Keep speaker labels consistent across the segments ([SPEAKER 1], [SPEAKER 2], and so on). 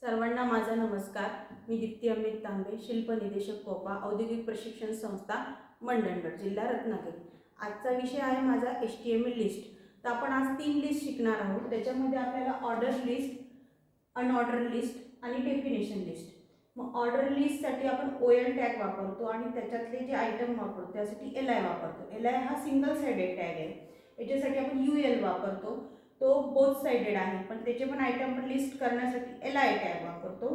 [SPEAKER 1] सर्वांना माझा नमस्कार। मी दीप्ती अमित तांबे, शिल्प निदेशक कोपा, औद्योगिक प्रशिक्षण संस्था मंडणगड, जिल्हा रत्नागिरी। आजचा विषय आहे माझा HTML लिस्ट। तर आपण आज 3 लिस्ट शिकणार आहोत। त्याच्यामध्ये आपल्याला ऑर्डर लिस्ट, अनऑर्डर लिस्ट आणि डेफिनेशन लिस्ट। मग ऑर्डर लिस्ट साठी आपण OL टॅग वापरतो आणि त्याच्यातले जे आयटम वापरतो त्यासाठी LI वापरतो। LI हा सिंगल साइडेड टॅग आहे। याच्यासाठी आपण UL वापरतो, तो बोथ साइडेड आहे, पण त्याचे पण आयटम पण लिस्ट करण्यासाठी LI टॅग वापरतो।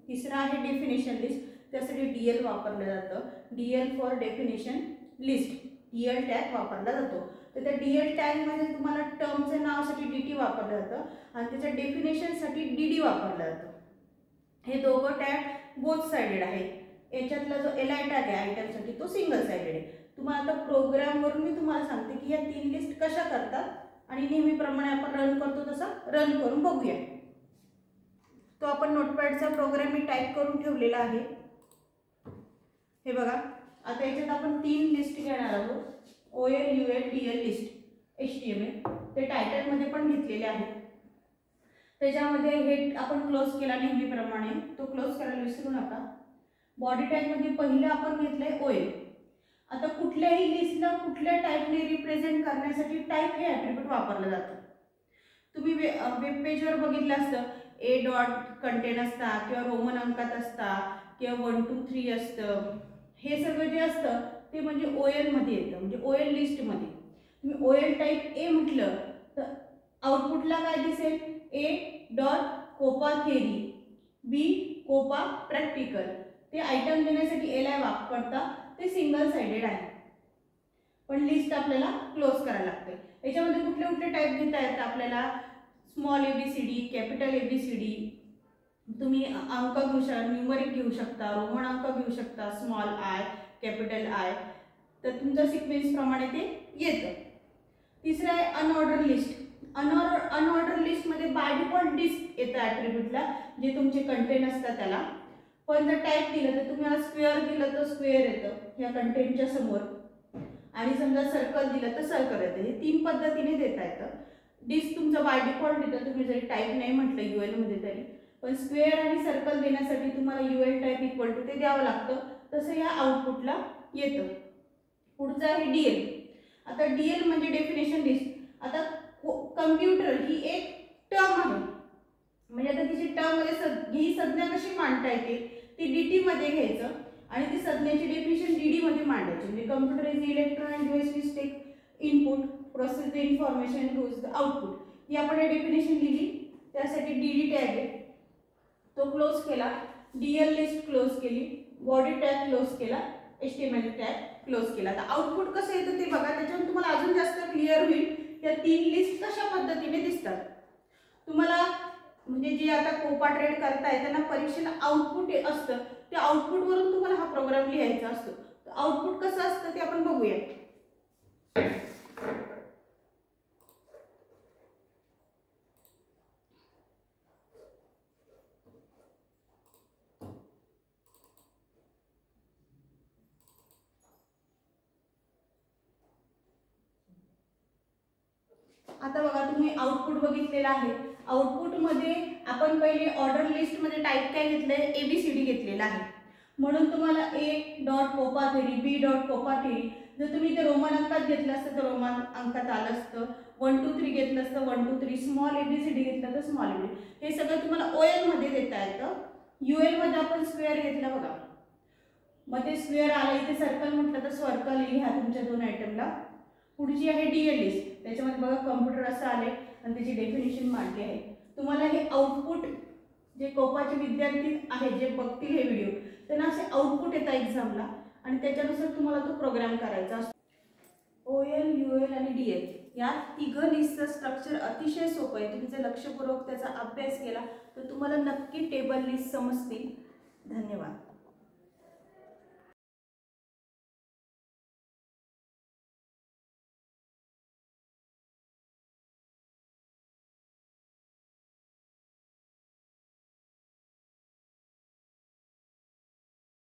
[SPEAKER 1] तिसरा आहे डेफिनेशन लिस्ट, त्यासाठी DL वापरलं जातं। DL for definition list, DL tag वापरला जातो। तर त्या DL टॅग मध्ये तुम्हाला टर्मचे नावासाठी DT वापरलं जातं आणि त्याच्या डेफिनेशनसाठी DD वापरलं जातं। हे दोघं टॅग बोथ साइडेड आहे। याच्यातला जो LI टॅग आहे आयटमसाठी तो सिंगल साइडेड आहे। तुम्हाला आता प्रोग्रामवरून मी तुम्हाला सांगते की या 3 लिस्ट कशा करतात आणि नेहमीप्रमाणे आपण रन करतो तसा रन करून बघूया। तो आपण नोटपॅडचा प्रोग्राम मी टाइप करून ठेवलेला आहे। हे बघा, आता याच्यात आपण 3 लिस्ट घेणार आहोत, OL UL DL list HTML। ते टायटल मध्ये पण घेतलेले आहे। त्याच्यामध्ये हे आपण क्लोज केला नेहमीप्रमाणे, तो क्लोज करायला विसरू नका। बॉडी टॅग मध्ये पहिलं आपण घेतलंय OL। आता कुठल्याही लिस्टला कुठल्या टाइपने रिप्रेझेंट करण्यासाठी टाइप हे ॲट्रिब्यूट वापरलं जातं। तुम्ही वेब पेजवर बघितलं असतं A डॉट कंटेन असता किंवा रोमन अंकात असता किंवा 1 2 3 असतं। हे सगळं जे असतं ते म्हणजे OL मध्ये येतं, म्हणजे OL लिस्ट मध्ये। तुम्ही OL टाइप A म्हटलं तर आउटपुटला काय दिसेल, A dot COPA theory, B COPA practical. ते आयटम देण्यासाठी LI वापरता, ते सिंगल साइडेड आहे, पण लिस्ट आपल्याला क्लोज करायला लागते। याच्यामध्ये कुठले कुठले टाइप घेता येतात आपल्याला, स्मॉल ABCD, कॅपिटल ABCD। तुम्ही अंक घेऊ शकता, न्यूमरिक घेऊ शकता, रोमन अंक घेऊ शकता, स्मॉल I कॅपिटल I। तर तुमच्या सिक्वेन्स प्रमाणे ते येतं। तिसरं आहे अनऑर्डर लिस्ट। अनऑर्डर लिस्ट मध्ये बाय डिफॉल्ट डिस्क येतं ॲट्रिब्यूटला, जे तुमचे कंटेंट असतात त्याला। पण जर टाइप दिलं तर तुम्हाला स्क्वेअर दिलं तर स्क्वेअर येतं या कंटेंटच्या समोर, आणि समजा सर्कल दिलं तर सर्कल येतं। हे 3 पद्धतीने देता येतं। डिस्क तुमचं बाय डिफॉल्ट देतं, तुम्ही जरी टाइप नाही म्हटलं UL मध्ये तरी, पण स्क्वेअर आणि सर्कल देण्यासाठी तुम्हाला UL टाइप इक्वल टू ते द्यावं लागतं, तसं या आउटपुटला येतं। पुढचं आहे DL। आता DL म्हणजे डेफिनेशन लिस्ट। आता कम्प्युटर ही एक टर्म आहे, म्हणजे आता तिची टर्म मध्ये ही संज्ञा कशी मांडता येते, ती DT मध्ये घ्यायचं आणि ती संज्ञेची डेफिनेशन DD मध्ये मांडायची। म्हणजे computer is electronic device which take input, process the information, use the output. ही आपण डेफिनेशन लिहिली, त्यासाठी DD टॅग आहे, तो क्लोज केला। DL लिस्ट क्लोज केली, बॉडी टॅग क्लोज केला, HTML टॅग क्लोज केला। आता आउटपुट कसं येतं ते बघा, त्याच्यावर तुम्हाला अजून जास्त क्लिअर होईल या 3 लिस्ट कशा पद्धतीने दिसतात तुम्हाला। म्हणजे जे आता कोपा ट्रेड करताय त्यांना परीक्षेला आउटपुट असतं, त्या आउटपुट वरून तुम्हाला हा प्रोग्राम लिहायचा असतो। तर आउटपुट कसं असतं ते आपण बघूया। आता बघा, तुम्ही आउटपुट बघितलेला आहे। आउटपुट मध्ये आपण पहिले ऑर्डर लिस्ट मध्ये टाइप काय घेतलंय, ABCD घेतलेला आहे, म्हणून तुम्हाला A dot COPA theory, B dot COPA theory. जर तुम्ही ते रोमन अंकात घेतलं असतं तर रोमन अंकात आलं असतं, 1 2 3 घेतलं असतं 1 2 3, स्मॉल ABCD घेतलं तर स्मॉल ABCD। हे सगळं तुम्हाला OL मध्ये देता येतं। UL मध्ये आपण स्क्वेअर घेतला बघा, मग ते स्क्वेअर आलं, इथे सर्कल म्हटलं तर सर्कल लिहा तुमच्या 2 आयटमला। पुढची आहे DL लिस्ट, त्याच्यामध्ये बघा कम्प्युटर असं आले आणि त्याची डेफिनेशन मांडली आहे। तुम्हाला हे आउटपुट जे कोपाचे विद्यार्थी आहेत जे बघतील हे व्हिडिओ, त्यांना असे आउटपुट येतात एक्झामला आणि त्याच्यानुसार तुम्हाला तो प्रोग्राम करायचा असतो। OL UL आणि DL या 3 लिस्टचं स्ट्रक्चर अतिशय सोपं आहे। तुम्ही जर लक्षपूर्वक त्याचा अभ्यास केला तर तुम्हाला नक्की टेबल लिस्ट समजतील। धन्यवाद।